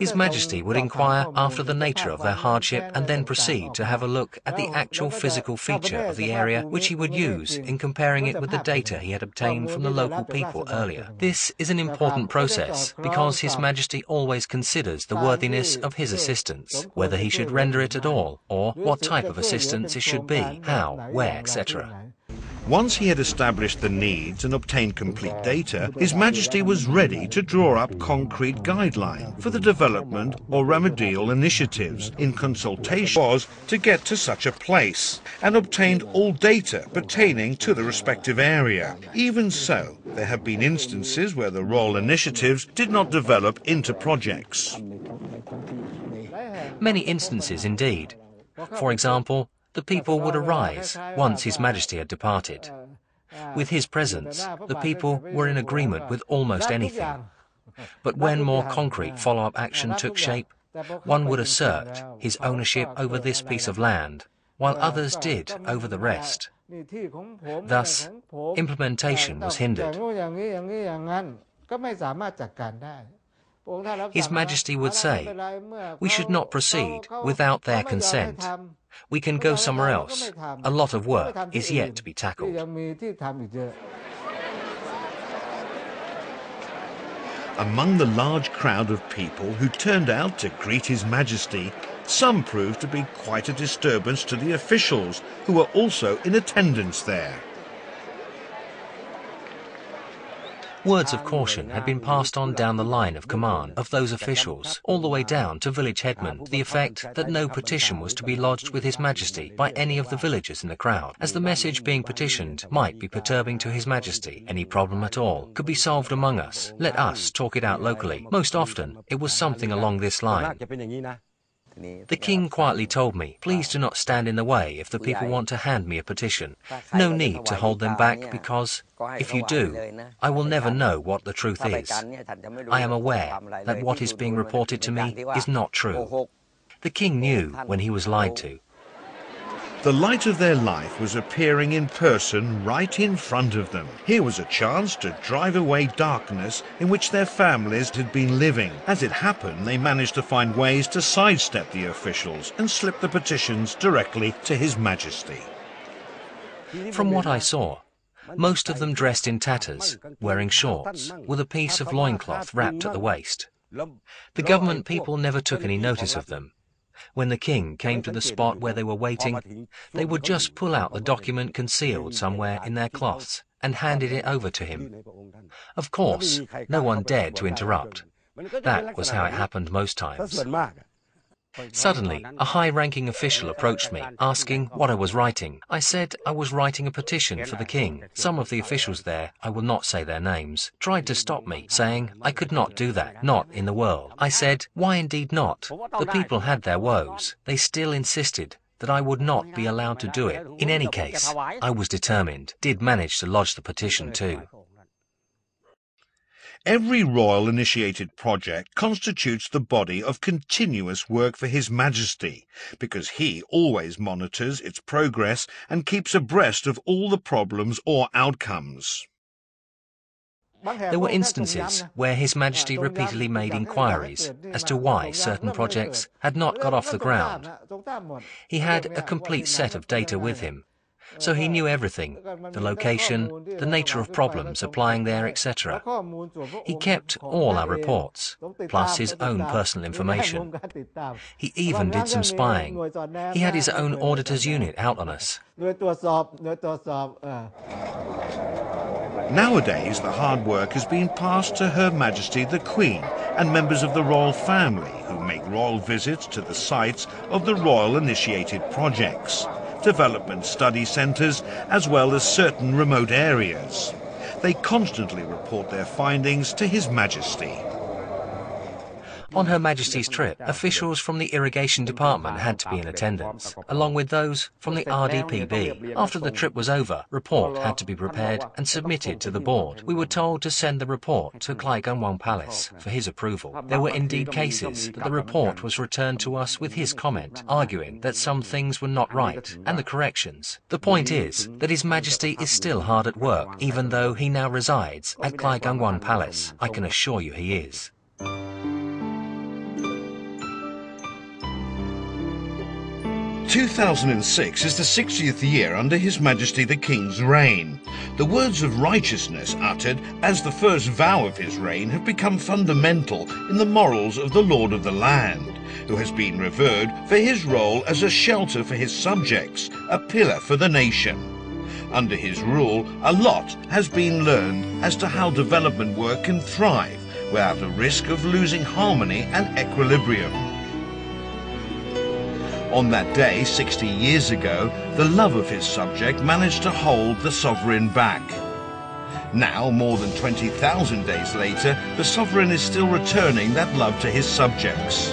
His Majesty would inquire after the nature of their hardship and then proceed to have a look at the actual physical feature of the area, which he would use in comparing it with the data he had obtained from the local people earlier. This is an important process because His Majesty always considers the worthiness of his assistance, whether he should render it at all, or what type of assistance it should be, how, where, etc. Once he had established the needs and obtained complete data, His Majesty was ready to draw up concrete guidelines for the development or remedial initiatives. In consultation was to get to such a place and obtained all data pertaining to the respective area. Even so, there have been instances where the royal initiatives did not develop into projects. Many instances indeed. For example, the people would arise once His Majesty had departed. With his presence, the people were in agreement with almost anything. But when more concrete follow-up action took shape, one would assert his ownership over this piece of land, while others did over the rest. Thus, implementation was hindered. His Majesty would say, "We should not proceed without their consent. We can go somewhere else. A lot of work is yet to be tackled." Among the large crowd of people who turned out to greet His Majesty, some proved to be quite a disturbance to the officials who were also in attendance there. Words of caution had been passed on down the line of command of those officials, all the way down to village headmen, to the effect that no petition was to be lodged with His Majesty by any of the villagers in the crowd, as the message being petitioned might be perturbing to His Majesty. Any problem at all could be solved among us. Let us talk it out locally. Most often, it was something along this line. The King quietly told me, "Please do not stand in the way if the people want to hand me a petition. No need to hold them back, because if you do, I will never know what the truth is. I am aware that what is being reported to me is not true." The King knew when he was lied to. The light of their life was appearing in person right in front of them. Here was a chance to drive away darkness in which their families had been living. As it happened, they managed to find ways to sidestep the officials and slip the petitions directly to His Majesty. From what I saw, most of them dressed in tatters, wearing shorts, with a piece of loincloth wrapped at the waist. The government people never took any notice of them. When the King came to the spot where they were waiting, they would just pull out the document concealed somewhere in their cloths and handed it over to him. Of course, no one dared to interrupt. That was how it happened most times. Suddenly, a high-ranking official approached me, asking what I was writing. I said I was writing a petition for the King. Some of the officials there, I will not say their names, tried to stop me, saying I could not do that, not in the world. I said, why indeed not? The people had their woes. They still insisted that I would not be allowed to do it. In any case, I was determined, did manage to lodge the petition too. Every royal-initiated project constitutes the body of continuous work for His Majesty, because he always monitors its progress and keeps abreast of all the problems or outcomes. There were instances where His Majesty repeatedly made inquiries as to why certain projects had not got off the ground. He had a complete set of data with him, so he knew everything, the location, the nature of problems applying there, etc. He kept all our reports, plus his own personal information. He even did some spying. He had his own auditors unit out on us. Nowadays, the hard work has been passed to Her Majesty the Queen and members of the royal family who make royal visits to the sites of the royal-initiated projects, development study centres, as well as certain remote areas. They constantly report their findings to His Majesty. On Her Majesty's trip, officials from the Irrigation Department had to be in attendance, along with those from the RDPB. After the trip was over, report had to be prepared and submitted to the board. We were told to send the report to Klai Gangwon Palace for his approval. There were indeed cases that the report was returned to us with his comment, arguing that some things were not right, and the corrections. The point is that His Majesty is still hard at work, even though he now resides at Klai Gangwon Palace. I can assure you he is. 2006 is the 60th year under His Majesty the King's reign. The words of righteousness uttered as the first vow of his reign have become fundamental in the morals of the Lord of the Land, who has been revered for his role as a shelter for his subjects, a pillar for the nation. Under his rule, a lot has been learned as to how development work can thrive without a risk of losing harmony and equilibrium. On that day, 60 years ago, the love of his subject managed to hold the sovereign back. Now, more than 20,000 days later, the sovereign is still returning that love to his subjects.